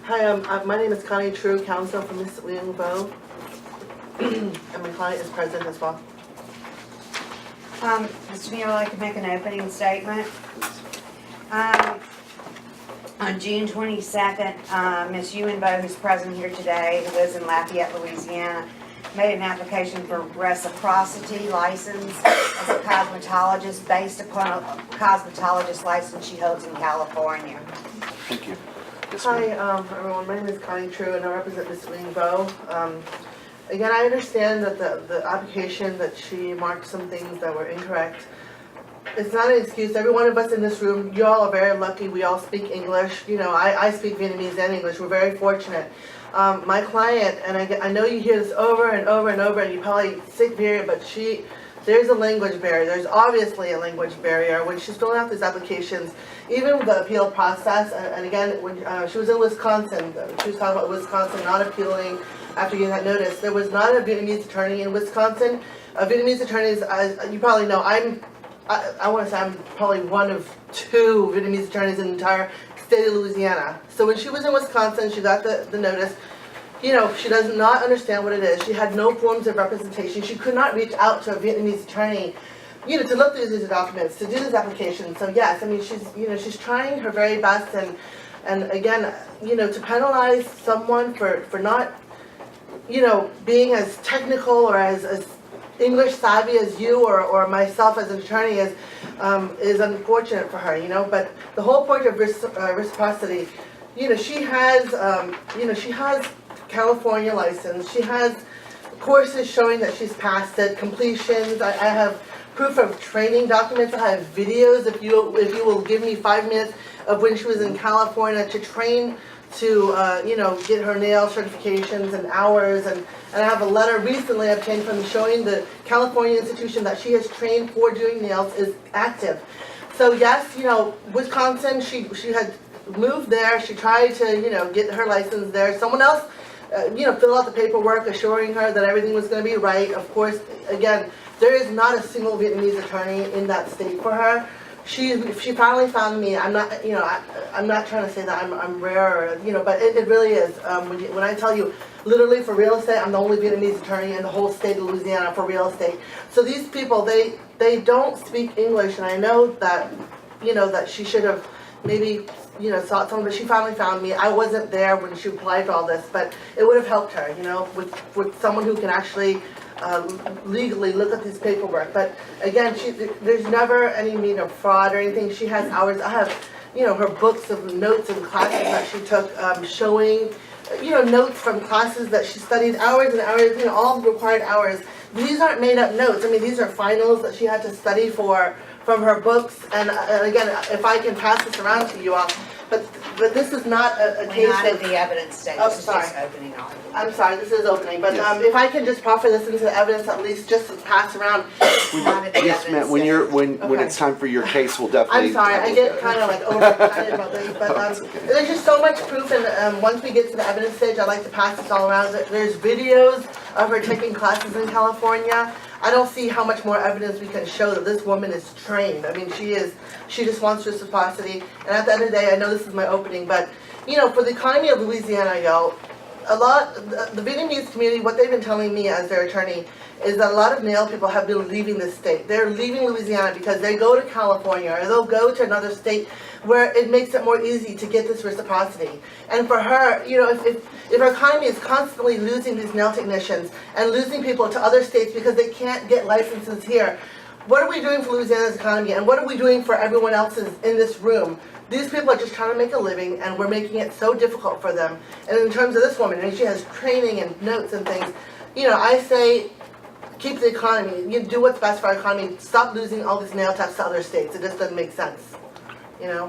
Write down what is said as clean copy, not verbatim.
Hi, my name is Connie Trieu, counsel for Ms. Liang Vo, and my client is present as well. Mr. Neal, I'd like to make an opening statement. On June 22nd, Ms. Ewan Bo, who's present here today, who lives in Lafayette, Louisiana, made an application for reciprocity license as a cosmetologist based upon a cosmetologist license she holds in California. Thank you. Yes, Hi, ma'am. everyone. My name is Connie Trieu, and I represent Ms. Liang Vo. Again, I understand that the application that she marked some things that were incorrect. It's not an excuse. Every one of us in this room, you all are very lucky. We all speak English. You know, I speak Vietnamese and English. We're very fortunate. My client, and I know you hear this over and over and over, and you probably sick of hearing it, but there's a language barrier. There's obviously a language barrier when she's filling out these applications. Even the appeal process, and again, when she was in Wisconsin, she was talking about Wisconsin not appealing after getting that notice. There was not a Vietnamese attorney in Wisconsin. Vietnamese attorneys, as you probably know, I want to say I'm probably one of two Vietnamese attorneys in the entire state of Louisiana. So when she was in Wisconsin, she got the notice. You know, she does not understand what it is. She had no forms of representation. She could not reach out to a Vietnamese attorney, you know, to look through these documents, to do this application. So yes, I mean, she's trying her very best, and again, you know, to penalize someone for not, you know, being as technical or as English savvy as you or myself as an attorney is unfortunate for her, you know. But the whole point of reciprocity, you know, she has California license. She has courses showing that she's passed it, completions. I have proof of training documents. I have videos. If you will give me 5 minutes of when she was in California to train to you know, get her nail certifications and hours, and I have a letter recently obtained from showing the California institution that she has trained for doing nails is active. So yes, you know, Wisconsin, she had moved there. She tried to, you know, get her license there. Someone else you know, fill out the paperwork assuring her that everything was going to be right. Of course, again, there is not a single Vietnamese attorney in that state for her. She finally found me. I'm not, you know, I'm not trying to say that I'm rare, or, you know, but it really is. When I tell you, literally for real estate, I'm the only Vietnamese attorney in the whole state of Louisiana for real estate. So these people, they don't speak English, and I know that, you know, that she should have maybe, you know, sought someone, but she finally found me. I wasn't there when she applied for all this, but it would have helped her, you know, with someone who can actually legally look at this paperwork. But again, there's never any mean of fraud or anything. She has hours. I have, you know, her books of notes and classes that she took, showing, you know, notes from classes that she studied, hours and hours, you know, all required hours. These aren't made up notes. I mean, these are finals that she had to study for from her books. And again, if I can pass this around to you all, but this is not a case We're not of at the evidence stage. Oh, This is sorry. just opening on. I'm sorry, this is opening, but Yes. if I can just proffer this into the evidence, at least just to pass around. Not at the Yes, evidence ma'am. When stage. when Okay. it's time for your case, we'll definitely. I'm sorry, I get kind of like overexcited about this, but That's okay. there's just so much proof, and once we get to the evidence stage, I'd like to pass this all around. There's videos of her taking classes in California. I don't see how much more evidence we can show that this woman is trained. I mean, she just wants reciprocity, and at the end of the day, I know this is my opening, but, you know, for the economy of Louisiana, y'all, the Vietnamese community, what they've been telling me as their attorney is that a lot of nail people have been leaving the state. They're leaving Louisiana because they go to California or they'll go to another state where it makes it more easy to get this reciprocity. And for her, you know, if our economy is constantly losing these nail technicians and losing people to other states because they can't get licenses here, what are we doing for Louisiana's economy, and what are we doing for everyone else in this room? These people are just trying to make a living, and we're making it so difficult for them. And in terms of this woman, I mean, she has training and notes and things. You know, I say, keep the economy. You do what's best for our economy. Stop losing all these nail techs to other states. It just doesn't make sense. You know.